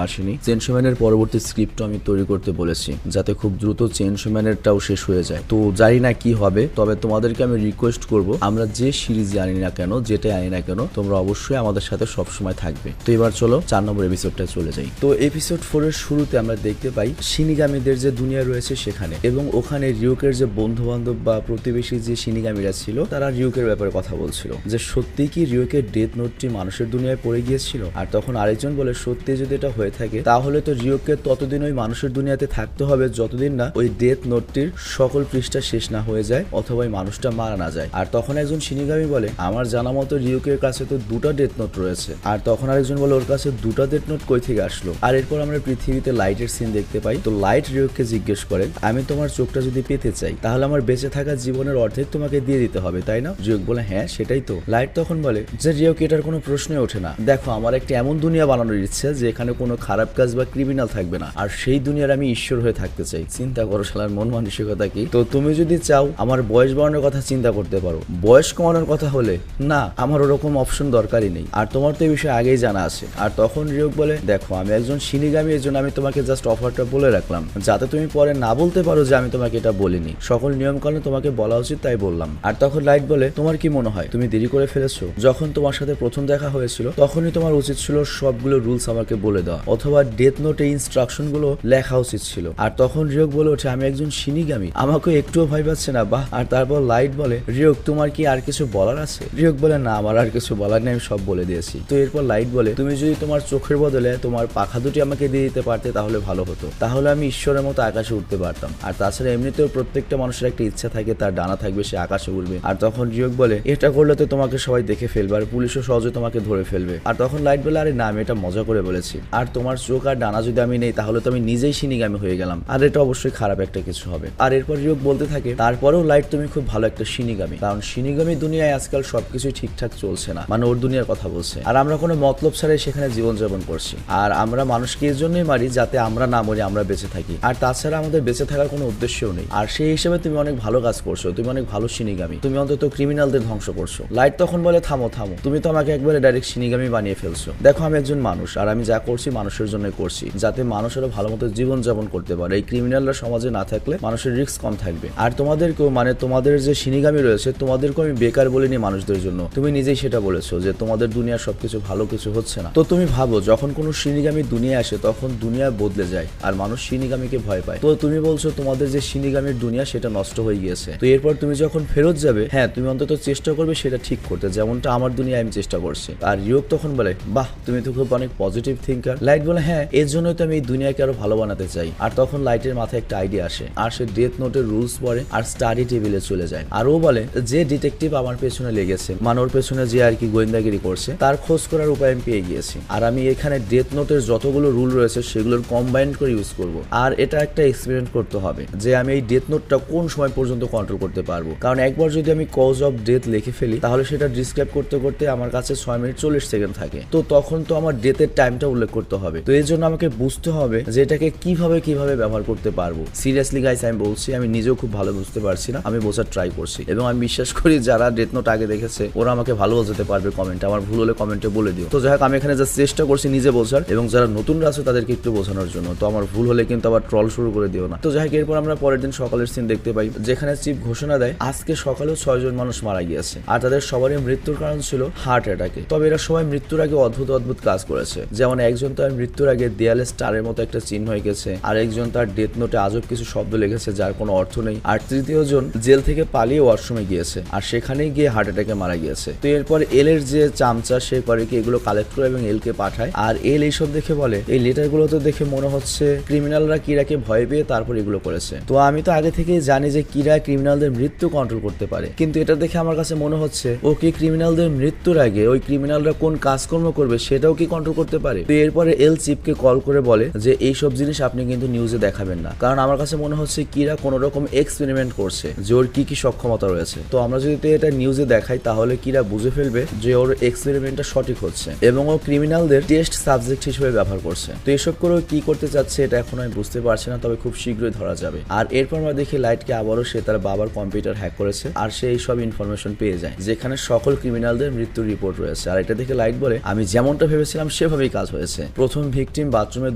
আসেনি। চেইনসো ম্যানের পরবর্তী স্ক্রিপ্টও আমি তৈরি করতে বলেছি, যাতে খুব দ্রুত চেইনসো ম্যানেরটাও শেষ হয়ে যায়। তো জানি না কি হবে, তবে তোমাদেরকে আমি রিকোয়েস্ট করব, আমরা যে সিরিজ আনি না কেন, যেটাই আনি না কেন, তোমরা অবশ্যই আমাদের সাথে সবসময় থাকবে। তো এবার চলো 4 নম্বর এপিসোডটায় চলে যাই। তো এপিসোড 4 এর শুরুতে আমরা দেখতে পাই শিনিগামীদের যে দুনিয়া রয়েছে সেখানে, এবং ওখানে রিউকের যে বন্ধু বান্ধব বা প্রতিবেশী যে শিনিগামীরা ছিল তারা রিউকের ব্যাপারে কথা বলছিল যে সত্যি কি রিউকের ডেথ নোটটি মানুষের দুনিয়ায় পড়ে গিয়েছিল। আর তখন আরেকজন বলে, সত্যি যদি এটা হয়ে থাকে তাহলে তো রিউকে ততদিন ওই মানুষের দুনিয়াতে থাকতে হবে যতদিন না ওই ডেথ নোটটির সকল পৃষ্ঠা শেষ না হয়ে যায় অথবা ওই মানুষটা মারা না যায়। আর তখন একজন শিনিগামী বলে, আমার জানা মতো রিউকের কাছে তো 2টা ডেথ নোট রয়েছে। আর তখন আরেকজন বলে, ওর কাছে 2টা ডেথ নোট কই থেকে আসলো? আর এরপর আমরা পৃথিবীতে লাইটের সিন দেখতে পাই। তো লাইট রিউককে জিজ্ঞেস করে, আমি তোমার চোখটা যদি পেতে চাই তাহলে আমার বেঁচে থাকা জীবনের অর্ধেক তোমাকে দিয়ে দিতে হবে, তাই না? রিউক বলে, হ্যাঁ সেটাই তো। লাইট তখন বলে যে রিউক, এটার কোনো প্রশ্নই ওঠে না। দেখো, আমার একটা এমন দুনিয়া বানানোর ইচ্ছে যেখানে কোনো খারাপ কাজ বা ক্রিমিনাল থাকবে না, আর সেই দুনিয়ার আমি ঈশ্বর হয়ে থাকতে চাই। চিন্তা করো শালার মন মানসিকতা কি। তো তুমি যদি চাও আমার বয়স বাড়ানোর কথা চিন্তা করতে পারো, বয়স কমানোর কথা হলে না, আমার ওরকম অপশন দরকারই নেই, আর তোমার তো এই বিষয়ে আগেই জানা আছে। আর তখন রিউক বলে, দেখো আমি একজন শিনিগামী, এর জন্য আমি তোমাকে জাস্ট অফারটা বলে রাখলাম, যাতে তুমি পরে না বলতে পারো যে আমি তোমাকে এটা বলিনি। সকল নিয়ম কানুন তোমাকে বলা উচিত তাই বললাম। আর তখন লাইট বলে, তোমার কি মনে হয় তুমি দেরি করে ফেলেছো? যখন তোমার সাথে প্রথম দেখা হয়েছিল তখনই তোমার উচিত ছিল সবগুলো রুলস আমাকে বলে দেওয়া, অথবা ডেথ নোটে ইনস্ট্রাকশন গুলো লেখা উচিত ছিল। আর তখন রিউক বলে ওঠে, আমি একজন শিনিগামী, আমাকে একটুও ভয় পাচ্ছে না, বাহ। আর তারপর লাইট বলে, রিউক তোমার কি আর কিছু বলার আছে? রিউক বলে, না আমার আর কিছু বলার নেই, আমি সব বলে দিয়েছি। তো এরপর লাইট বলে, তুমি যদি তোমার চোখের বদলে তোমার পাখা দুটি আমাকে দিয়ে দিতে পারতে তাহলে ভালো হতো, তাহলে আমি ঈশ্বরের মতো আকাশে উঠতে পারতাম। আর তাছাড়া এমনিতেও প্রত্যেকটা মানুষের একটা ইচ্ছা থাকে তার ডানা থাকবে, সে আকাশে উঠবে। আর তখন রিউক বলে, এটা করলে তো তোমাকে সবাই দেখে ফেলবে আর পুলিশও সহজে তোমাকে ধরে ফেলবে। আর তখন লাইট বলে, আরে না, আমি এটা মজা করে বলেছি, আর তোমার চোখ আর ডানা যদি আমি নেই তাহলে তো আমি নিজেই শিনিগামী হয়ে গেলাম, আর এটা অবশ্যই খারাপ একটা কিছু হবে। আর এরপর রিউক বলতে থাকে, তারপরেও লাইট তুমি খুব ভালো একটা শিনিগামী, কারণ শিনিগামী দুনিয়ায় আজকাল সবকিছুই ঠিকঠাক চলছে না, মানে ওর দুনিয়ার কথা বলছে। আর আমরা কোনো মতলব ছাড়াই সেখানে জীবনযাপন করছি, আর আমরা মানুষকে এর জন্যই মারি যাতে আমরা না মরি, আমরা বেঁচে থাকি। আর তাছাড়া আমাদের বেঁচে থাকার কোনো উদ্দেশ্যও নেই। আর সেই হিসেবে তুমি অনেক ভালো কাজ করছো, তুমি অনেক ভালো শিনিগামী, তুমি অন্তত ক্রিমিনালদের ধ্বংস করছো। লাইট তখন বলে, থামো থামো, তুমি তো আমাকে একবারে ডাইরেক্ট শিনিগামী বানিয়ে ফেলছো। দেখো আমি একজন মানুষ, আর আমি যা করছি মানুষের জন্য করছি, যাতে মানুষেরা ভালো মতো জীবনযাপন করতে পারে। এই ক্রিমিনালরা সমাজে না থাকলে মানুষের রিস্ক কম থাকবে। আর তোমাদেরকেও, মানে তোমাদের যে শিনিগামী রয়েছে তোমাদেরকেও আমি বেকার বলিনি মানুষদের জন্য, তুমি নিজেই সেটা বলেছো যে তোমাদের দুনিয়ার সবকিছু ভালো কিছু হচ্ছে না। তো তুমি ভাবো, যখন কোনো শিনিগামী দুনিয়া আসে তখন দুনিয়া বদলে যায় আর মানুষ শিনিগামীকে ভয় পায়। তো তুমি বলছো তোমাদের যে শিনিগামীর দুনিয়া সেটা নষ্ট হয়ে গিয়েছে, তো এরপর তুমি যখন ফেরত যাবে, হ্যাঁ তুমি অন্তত চেষ্টা করবে সেটা ঠিক করতে, যেমনটা আমার দুনিয়ায় আমি চেষ্টা করছি। আর রিউক তখন বলে, বাহ তুমি তো খুব অনেক পজিটিভ থিঙ্কার। লাইট বলে, হ্যাঁ এর জন্যই তো আমি এই দুনিয়াকে আরো ভালো বানাতে চাই। আর তখন লাইটের মাথায় একটা আইডিয়া আসে, আর সে ডেথ নোটের রুলস পড়ে আর স্টাডি টেবিলে চলে যায়। আর ও বলে, যে ডিটেকটিভ আমার পেছনে লেগেছে, মানে ওর পেছনে যে আর কি গোয়েন্দাগিরি করছে, তার খোঁজ করার উপায় আমি পেয়ে গিয়েছি। আর আমি এখানে ডেথ নোটের যতগুলো রুল রয়েছে সেগুলোর কম্বাইন্ড করে ইউজ করব। আর এটা একটা এক্সপেরিমেন্ট করতে হবে যে আমি এই ডেথ নোটটা কোন সময় পর্যন্ত কন্ট্রোল করতে পারবো, কারণ একবার যদি আমি কজ অফ ডেথ লিখে ফেলি তাহলে সেটা ডিসক্রাইব করতে করতে আমার কাছে 6 মিনিট 40 সেকেন্ড থাকে। তো তখন তো আমার ডেথের টাইমটা উল্লেখ করতে হবে। তো এর জন্য আমাকে বুঝতে হবে যে এটাকে কিভাবে ব্যবহার করতে পারবো। সিরিয়াসলি গাইস আমি বলছি, আমি নিজেও খুব ভালো বুঝতে পারছি না, আমি বোঝার ট্রাই করছি, এবং আমি বিশ্বাস করি যারা ডেথ নোট আগে দেখেছে ওরা আমাকে ভালো বোঝাতে পারবে কমেন্টে। আমার ভুল হলে কমেন্টে বলে দিও। তো যাই হোক, আমি এখানে জাস্ট চেষ্টা করছি নিজে বোঝার, এবং যারা নতুনরা আছে তাদেরকে একটু বোঝানোর জন্য। তো আমার ভুল হলে কিন্তু আবার ট্রল শুরু করে দিও না। তো যাই হোক, এরপর আমরা পরের দিন সকালের সিন দেখতে পাই, যেখানে চিফ ঘোষণা দেয় আজকে সকালেও 6 জন মানুষ মারা গিয়েছে, আর তাদের সবারই মৃত্যুর কারণ ছিল হার্ট অ্যাটাকে। তবে এরা সবাই মৃত্যুর আগে অদ্ভুত কাজ করেছে, যেমন একজন তার মৃত্যুর আগে দেয়ালে স্টারের মতো একটা চিহ্ন হয়ে গেছে, আর একজন তার ডেথ নোটে আজব কিছু শব্দ লিখেছে যার কোনো অর্থ নেই, আর তৃতীয় জন জেল থেকে পালিয়ে ওয়াশরুমে গিয়েছে আর সেখানেই গিয়ে হার্ট অ্যাটাকে মারা গিয়েছে। তো এরপর এল এর যে চামচা সে করে কি এগুলো কালেক্ট করে এবং এল কে পাঠায়, আর এল এইসব দেখে বলে এই লেটারগুলো তো দেখে মনে হচ্ছে ক্রিমিনালরা কিরাকে ভয় পেয়ে তারপর এগুলো করেছে। তো আমি তো আগে থেকেই জানি যে কিরা ক্রিমিনালদের মৃত্যু কন্ট্রোল করতে পারে, কিন্তু এটা দেখে আমার কাছে মনে হচ্ছে ও কি ক্রিমিনালদের মৃত্যুর আগে ওই ক্রিমিনালরা কোন কাজকর্ম করবে সেটাও কি কন্ট্রোল করতে পারে। তো এরপরে এল চিফকে কল করে বলে যে এইসব জিনিস আপনি কিন্তু নিউজে দেখাবেন না, কারণ আমার কাছে মনে হচ্ছে কিরা কোন রকম এক্সপেরিমেন্ট করছে যে ওর কি কি সক্ষমতা রয়েছে। তো আমরা যদি এটা নিউজে দেখাই তাহলে কিরা বুঝে ফেলবে যে ওর এক্সপেরিমেন্টটা সঠিক হচ্ছে এবং ও ক্রিমিনালদের টেস্ট সাবজেক্ট হিসেবে ব্যবহার করছে। তো এসব করে কি করতে চাচ্ছে এটা এখন আমি বুঝতে পারছি না, তবে খুব শীঘ্রই ধরা যাবে। আর এরপর আমরা দেখি লাইটকে আবারও সে তার বাবার কম্পিউটার হ্যাক করেছে আর সে এই সব ইনফরমেশন পেয়ে যায় যেখানে সকল ক্রিমিনালদের মৃত্যুর রিপোর্ট রয়েছে। আর এটা দেখে লাইট বলে আমি যেমনটা ভেবেছিলাম সেভাবেই কাজ হয়েছে। প্রথম ভিকটিম বাথরুমে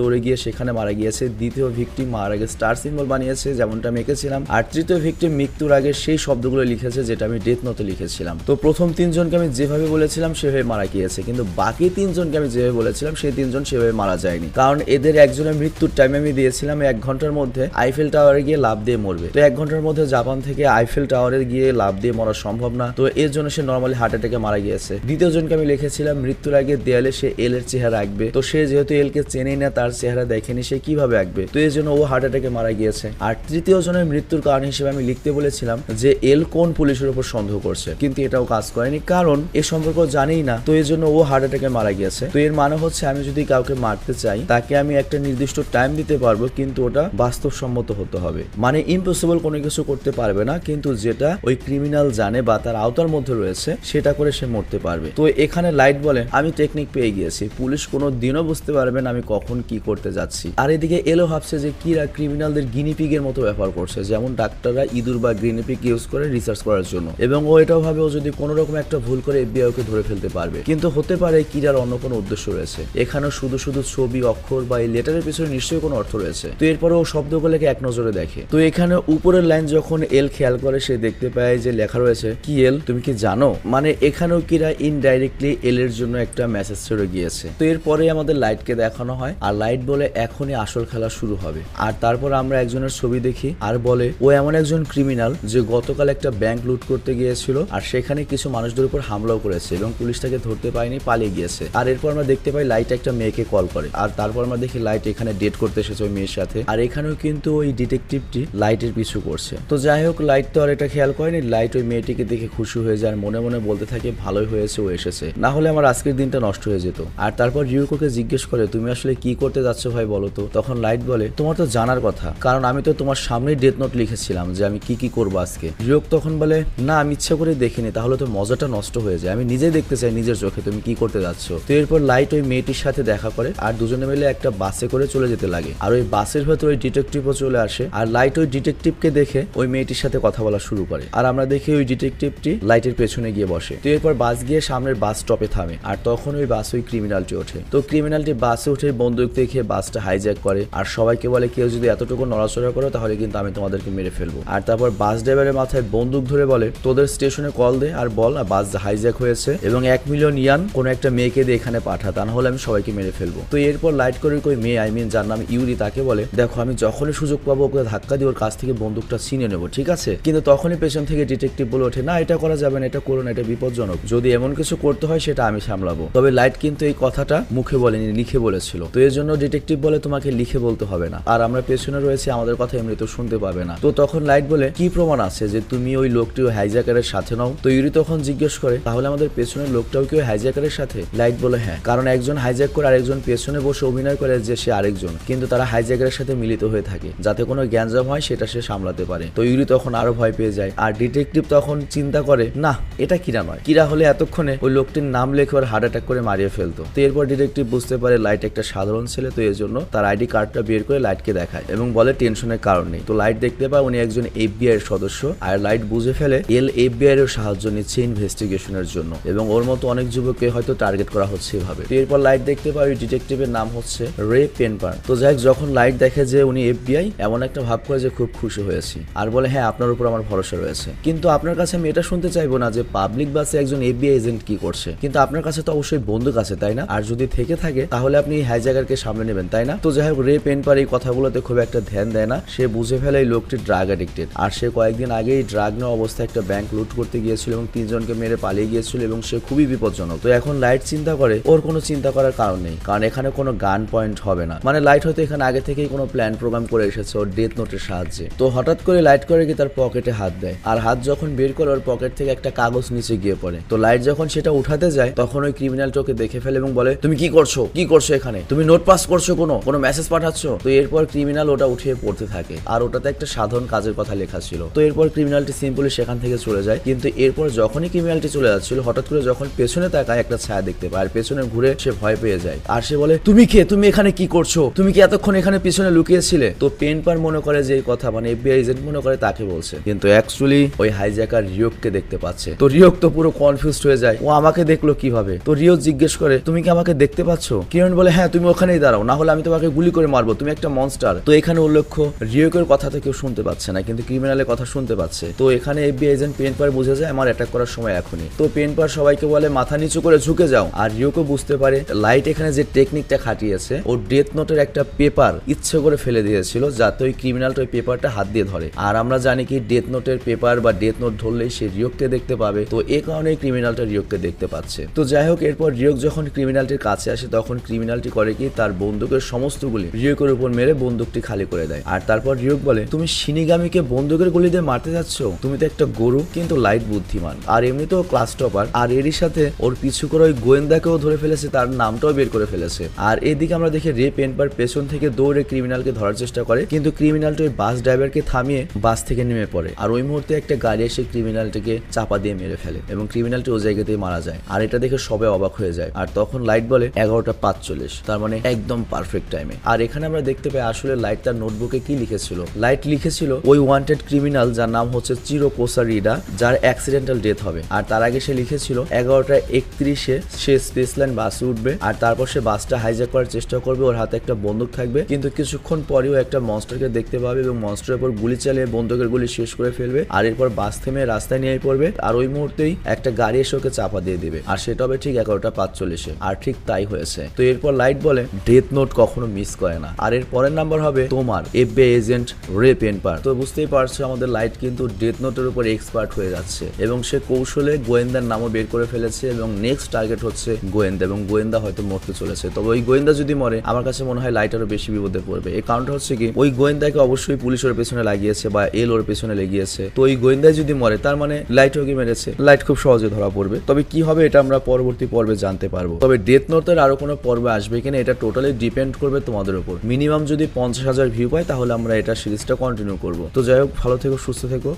দৌড়ে গিয়ে সেখানে মারা গিয়েছে, দ্বিতীয় ভিকটিম মারার আগে স্টার সিম্বল বানিয়েছে যেমনটা আমি এঁকেছিলাম, আর তৃতীয় ভিকটিম মৃত্যুর আগে সেই শব্দগুলো লিখেছে যেটা আমি ডেথ নোটে লিখেছিলাম। তো প্রথম তিনজনকে আমি যেভাবে বলেছিলাম সেভাবে মারা গিয়েছে, কিন্তু বাকি তিনজনকে আমি যেভাবে বলেছিলাম সেই তিনজন সেভাবে মারা যায়নি, কারণ এদের একজনের মৃত্যুর টাইম আমি দিয়েছিলাম 1 ঘন্টার মধ্যে আইফেল টাওয়ারে গিয়ে লাফ দিয়ে মরবে। তো 1 ঘন্টার মধ্যে জাপান থেকে আইফেল টাওয়ারে গিয়ে লাফ দিয়ে মরা সম্ভব না, তো এর জন্য সে নর্মালি হার্ট অ্যাটাকে মারা গিয়েছে। দ্বিতীয় জনকে আমি লিখেছিলাম মৃত্যুর আগে দেয়ালে সে এল এর চেহারা আঁকবে, তো সে যেহেতু এল কে চেনেই না, তার চেহারা দেখেনি, সে কিভাবে আঁকবে, তো এর জন্য ও হার্ট অ্যাটাকে মারা গিয়েছে। আর তৃতীয় জনের মৃত্যুর কারণ হিসেবে আমি লিখতে বলেছিলাম যে এল কোন পুলিশের উপর সন্দেহ করছে, কিন্তু এটাও কাজ করেনি কারণ এ সম্পর্ক জানেই না, তো এর জন্য ও হার্ট অ্যাটাকে মারা গিয়েছে। তো এর মানে হচ্ছে আমি যদি কাউকে মারতে চাই তাকে আমি একটা নির্দিষ্ট টাইম দিতে পারবো, কিন্তু ওটা বাস্তবসম্মত হতে হবে, মানে ইম্পসিবল কোনো কিছু করতে পারবে না, কিন্তু যেটা ওই ক্রিমিনাল জানে বা তার আওতার মধ্যে রয়েছে সেটা করে সে মরতে পারবে। তো এখানে লাইট বলে আমি টেকনিক পেয়ে গিয়েছি, পুলিশ কোনো দিনও বুঝতে পারবে না আমি কখন কি করতে যাচ্ছি। আর এদিকে এলো ভাবছে যে কিরা ক্রিমিনালদের গিনিপিগের মতো ব্যবহার করছে, যেমন ডাক্তাররা ইঁদুর বা গিনিপিগ ইউজ করে রিসার্চ করার জন্য, এবং ও এটাও ভাবে ও যদি কোনো রকম একটা ভুল করে এফবিআই ওকে ধরে ফেলতে পারবে, কিন্তু হতে পারে কিরার অন্য কোনো উদ্দেশ্য রয়েছে। এখানে শুধু শুধু ছবি অক্ষর বা এই লেটারের পিছনে নিশ্চয়ই কোনো অর্থ রয়েছে। তো এরপরে ও শব্দগুলোকে এক নজরে দেখে। তো এখানে উপরের লাইন যখন এল খেয়াল করে সে দেখতে পায় যে লেখা রয়েছে কি এল তুমি কি জানো, মানে এখানেও কিরা ইনডাইরেক্টলি এল এর জন্য একটা মেসেজ ছেড়ে গিয়েছে। তো এরপরে আমাদের লাইটকে দেখানো হয় আর লাইট বলে এখনই আসল খেলা শুরু হবে। আর তারপর আমরা একজনের ছবি দেখি আর বলে ও এমন একজন ক্রিমিনাল যে গতকাল একটা ব্যাংক লুট করতে গিয়েছিল আর সেখানে কিছু মানুষদের উপর হামলাও করেছে এবং পুলিশ তাকে ধরতে পায়নি, পালিয়ে গিয়েছে। আর এরপর আমরা দেখতে পাই লাইট একটা মেয়েকে কল করে আর তারপর আমরা দেখি লাইট এখানে ডেট করতে এসেছে ওই মেয়ের সাথে, আর এখানেও কিন্তু ওই ডিটেকটিভটি লাইটের পিছু করছে। তো যাই হোক লাইট তো আর এটা খেয়াল করেনি, লাইট ওই মেয়েটিকে দেখে খুশি হয়ে যায়, মনে মনে বলতে থাকে ভালোই হয়েছে ও এসেছে, না হলে আমার আজকের দিনটা নষ্ট হয়ে যেত। আর তারপর রিউকোকে জিজ্ঞেস করে তুমি আসলে কি করতে যাচ্ছ ভাই বলো তো। তখন লাইট বলে তোমার তো জানার কথা, কারণ আমি তো তোমার সামনেই ডেথ নোট লিখেছিলাম যে আমি কি কি করবো আজকে। রিউক তখন বলে না আমি ইচ্ছা করে দেখিনি, তাহলে তো মজাটা নষ্ট হয়ে যায়, আমি নিজে দেখতে চাই নিজের চোখে তুমি কি করতে যাচ্ছ। তো এরপর লাইট ওই মেয়েটির সাথে দেখা করে আর দুজনে মিলে একটা বাসে করে চলে যেতে লাগে, আর ওই বাসের ভেতর ওই ডিটেকটিভও চলে আসে আর লাইট ওই ডিটেকটিভকে দেখে ওই মেয়েটির সাথে কথা বলা শুরু করে। আর আমরা দেখি ওই ডিটেকটিভটি লাইটের পেছনে গিয়ে বসে। তো এরপর বাস গিয়ে সামনের বাস স্টপে থামে আর তখন ওই বাস ওই ক্রিমিনালটি ওঠে। তো ক্রিমিনালটি বাসে উঠে বন্দুক দেখে বাসটা হাইজ্যাক করে আর সবাইকে বলে কেউ যদি এতটুকু নড়াচড়া করো তাহলে কিন্তু আমি তোমাদেরকে মেরে ফেলবো। আর তারপর বাস ড্রাইভারের মাথায় বন্দুক ধরে বলে তোদের স্টেশনে কল দে আর বল বাস হাইজ্যাক হয়েছে এবং 1 মিলিয়ন ইয়ান কোনো একটা মেয়েকে দিয়ে এখানে পাঠা, তা না হলে আমি সবাইকে মেরে ফেলবো। তো এরপর লাইট করে ওই মেয়ে যার নাম ইউরি তাকে বলে দেখো আমি যখনই সুযোগ পাবো ওকে ধাক্কা দিয়ে ওর কাছ থেকে বন্দুকটা ছিনিয়ে নেবো, ঠিক আছে? কিন্তু তখনই পেছন থেকে ডিটেকটিভ বলে ওঠে না এটা করা যাবে না, এটা করো না, এটা বিপজ্জনক, যদি এমন কিছু করতে হয় সেটা আমি সামলাবো। তবে লাইট কিন্তু এই কথাটা মুখে বলেনি, লিখে বলেছিল। তো এর জন্য ডিটেকটিভ বলে তোমাকে লিখে বলতে হবে না, আর আমরা পেছনে রয়েছে আমাদের কথা এমনি তো শুনতে পাবে না। তো তখন লাইট বলে কি প্রমাণ আছে যে তুমি ওই লোকটি ওই হাইজ্যাকারের সাথে নাও? তো ইউরি তখন জিজ্ঞেস করে তাহলে আমাদের পেছনের লোকটাও কি ওই হাইজ্যাকারের সাথে? লাইট বলে হ্যাঁ, কারণ একজন হাইজ্যাক করে আরেকজন পেছনে বসে অভিনয় করে যে সে আরেকজন, কিন্তু তারা হাইজ্যাকারের সাথে মিলিত হয়ে থাকে যাতে কোনো গ্যাঞ্জাম হয় সেটা সে সামলাতে পারে। তো ইউরি তখন আরো ভয় পেয়ে যায় আর ডিটেকটিভ তখন চিন্তা করে না এটা কিরা নয়, কিরা হলে এতক্ষণে ওই লোকটির নাম লেখে ওর হার্ট অ্যাটাক করে মারিয়ে ফেলতো। তো এরপর ডিটেকটিভ বুঝতে পারে লাইট একটা সাধারণ ছেলে, তো এর জন্য তার আইডি কার্ডটা বের করে লাইটকে দেখায় এবং বলে টেনশনের কারণ নেই। তো লাইট দেখতে পায় উনি একজন এফবিআই এর সদস্য আর লাইট বুঝে ফেলে এল এফবিআই এর সাহায্য নিচ্ছে ইনভেস্টিগেশনের জন্য এবং ওর মতো অনেক যুবককে হয়তো টার্গেট করা হচ্ছে এভাবে। তো এরপর লাইট দেখতে পায় ওই ডিটেকটিভের নাম হচ্ছে রে পেনপার। তো যাই যখন লাইট দেখে যে উনি এফবিআই এমন একটা ভাব করে যে খুব খুশি হয়েছি আর বলে হ্যাঁ আপনার উপর আমার ভরসা রয়েছে, কিন্তু আপনার কাছে আমি এটা শুনতে চাইবো না যে পাবলিক বাসে একজন এফবিআই এজেন্ট কি করছে, কিন্তু আপনার কাছে তো অবশ্যই বন্দুক আছে তাই না? আর যদি থেকে থাকে তাহলে আপনি হাইজ্যাকারকে সামনে নেবেন তাই না? তো যাই হোক রে পেনপার এই কথাগুলোতে খুব একটা ধ্যান দেয় না, সে বুঝে ফেলে এই লোকটি ড্রাগ অ্যাডিক্টেড আর সে কয়েকদিন আগেই ড্রাগ নেওয়া অবস্থায় একটা ব্যাংক লুট করতে গিয়েছিল এবং 3 জনকে মেরে পালিয়ে গিয়েছিল এবং সে খুবই বিপজ্জনক। তো এখন লাইট চিন্তা করে ওর কোনো চিন্তা করার কারণ নেই, কারণ এখানে কোনো গান পয়েন্ট হবে না, মানে লাইট হয়তো এখানে আগে থেকেই কোনো প্ল্যান প্রোগ্রাম করে এসেছে ওর ডেথ নোটের সাহায্যে। তো হঠাৎ করে লাইট করে কি তার পকেটে হাত দেয় আর হাত যখন বের করে ওর পকেট থেকে একটা কাগজ নিচে গিয়ে পড়ে। তো লাইট যখন সেটা উঠাতে যায় তখন ওই ক্রিমিনাল ওকে দেখে ফেলে এবং বলে তুমি কি করছো, কি করছো এখানে, তুমি নোট পাস করছো, কোনো মেসেজ পাঠাচ্ছ? তো এরপর ক্রিমিনাল ওটা উঠিয়ে পড়তে থাকে, আর ওটাতে একটা সাধারণ কাজের কথা লেখা ছিল। তো এরপর ক্রিমিনালটি সিম্পলি সেখান থেকে চলে যায়। কিন্তু এরপর যখনই ক্রিমিনালটি চলে যাচ্ছিল, হঠাৎ করে যখন পেছনে তাকায় একটা ছায়া দেখতে পায়, আর পেছনে ঘুরে সে ভয় পেয়ে যায়। আর সে বলে, তুমি কে? তুমি এখানে কি করছো? তুমি কি এতক্ষণ এখানে পিছনে লুকিয়েছিলে? তো পেনপার মনে করে যে এই কথা মানে এফবিআই এজেন্ট মনে করে তাকে বলছে, কিন্তু অ্যাকচুয়ালি ওই হাইজ্যাকার রিওককে দেখতে পাচ্ছে। তো রিওক তো পুরো কনফিউজড হয়ে যায়, ও আমাকে দেখলো কিভাবে? তো রিওক জিজ্ঞেস করে, তুমি কি আমাকে দেখতে পাচ্ছ? কিরণ বলে, হ্যাঁ, তুমি ওখানেই দাঁড়াও, না হলে আমি তোমাকে গুলি করে মারবো, তুমি একটা মনস্টার। তো এখানে উল্লেখ্য রিওকের কথা তো কেউ শুনতে পাচ্ছে না, কিন্তু ক্রিমিনালের কথা শুনতে পাচ্ছে। তো এখানে এফবিআই এজেন্ট পেনপার বুঝে যায় আমার অ্যাটাক করার সময় এখনই। তো পেনপার সবাইকে বলে মাথা নিচু করে ঝুঁকে যাও। আর রিওকে বুঝতে পারে লাইট এখানে যে টেকনিকটা খাটিয়েছে, ও ডেথ নোটের একটা পেপার ইচ্ছে করে ফেলে দিয়েছিল যাতে ওই ক্রিমিনালটা ওই পেপারটা হাত দিয়ে ধরে। আর আমরা জানি কি ডেথ নোটের পেপার বা ডেথ নোট ধরলেই সে রিওককে দেখতে পাবে, তো এই কারণে ক্রিমিনালটা রিওককে দেখতে পাচ্ছে। তো যাই হোক, এরপর রিওক যখন ক্রিমিনালটির কাছে আসে, তখন ক্রিমিনালটি করে কি তার বন্দুকের সমস্ত গুলি রিওকের উপর মেরে বন্দুকটি খালি করে দেয়। আর তারপর রিওক বলে, তুমি শিনিগামিকে বন্দুকের গুলি দিয়ে মারতে যাচ্ছ? তুমি তো একটা গরু। কিন্তু লাইট বুদ্ধিমান, আর এমনিতেও ক্লাস টপার, আর এরই সাথে ওর পিছু করে ওই গোয়েন্দাকেও ধরে ফেলেছে, তার নামটাও বের করে ফেলেছে। আর এদিকে আমরা দেখি রে পেনপার পেছন থেকে দৌড়ে ক্রিমিনালকে ধরার চেষ্টা করে, কিন্তু ক্রিমিনালটা ওই বাস ড্রাইভারকে থামিয়ে বাস থেকে নেমে পড়ে। আর ওই মুহূর্তে একটা গাড়ি এসে ক্রিমিনালটিকে চাপা দিয়ে মেরে ফেলে এবং ক্রিমিনালটি ওই জায়গাতেই মারা যায়। আর এটা দেখে সবাই অবাক হয়ে যায়। আর তখন লাইট বলে 11:45, তার মানে একদম পারফেক্ট টাইমে। আর এখানে আমরা দেখতে পাই আসলে লাইট তার নোটবুকে কি লিখেছিল। লাইট লিখেছিল ওই ওয়ান্টেড ক্রিমিনাল যার নাম হচ্ছে চিরো কোসারিডা, যার অ্যাক্সিডেন্টাল ডেথ হবে। আর তার আগে সে লিখেছিল 11:31 সে স্পেস লাইন বাসে উঠবে, আর তারপর সে বাসটা হাইজ্যাক করার চেষ্টা করবে, ওর হাতে একটা বন্দুক থাকবে, কিন্তু কিছুক্ষণ পরেও একটা মনস্টারকে দেখতে পাবে এবং মনস্টারের উপর গুলি চালিয়ে বন্দুকের গুলি শেষ করে ফেলবে। আর এরপর বাস থেমে রাস্তায় নিয়ে পড়বে, আর ওই মুহূর্তেই একটা গাড়ি এসে ওকে চাপা দিয়ে দিবে। আর সেটা হবে ঠিক 11:45। আর ঠিক তাই হয়েছে। তো এরপর লাইট বলে ডেথ নোট কখনো মিস করে না। আর এর পরের নাম্বার হবে তোমার এফবিআই এজেন্ট রে পেনপার। তো বুঝতেই পারছো আমাদের লাইট কিন্তু ডেথ নোটের উপর এক্সপার্ট হয়ে যাচ্ছে এবং সে কৌশলে গোয়েন্দার নামও বের করে ফেলেছে এবং নেক্সট টার্গেট হচ্ছে গোয়েন্দা, এবং গোয়েন্দা হয়তো মরতে চলেছে। তবে ওই গোয়েন্দা যদি মরে, আমার কাছে মনে হয় লাইট আরো বেশি বিপদে পড়বে। এই কারণটা হচ্ছে কি, ওই গোয়েন্দাকে অবশ্যই পুলিশ ওর পেছনে লাগিয়েছে বা এল ওর পেছনে লেগিয়েছে। তো ওই গোয়েন্দায় যদি মরে, তার মানে লাইট ওকে মেরেছে, লাইট খুব সহজে ধরা পড়বে। তবে কি হবে এটা আমরা পরবর্তী পর্বে জানতে পারবো। তবে ডেথ নোটের আরো কোনো পর্বে আসবে কিনা এটা টোটালি ডিপেন্ড করবে তোমাদের উপর। মিনিমাম যদি 50,000 ভিউ পায় তাহলে আমরা এটা সিরিজটা কন্টিনিউ করবো। তো যাই হোক, ভালো থেকো, সুস্থ থেকো।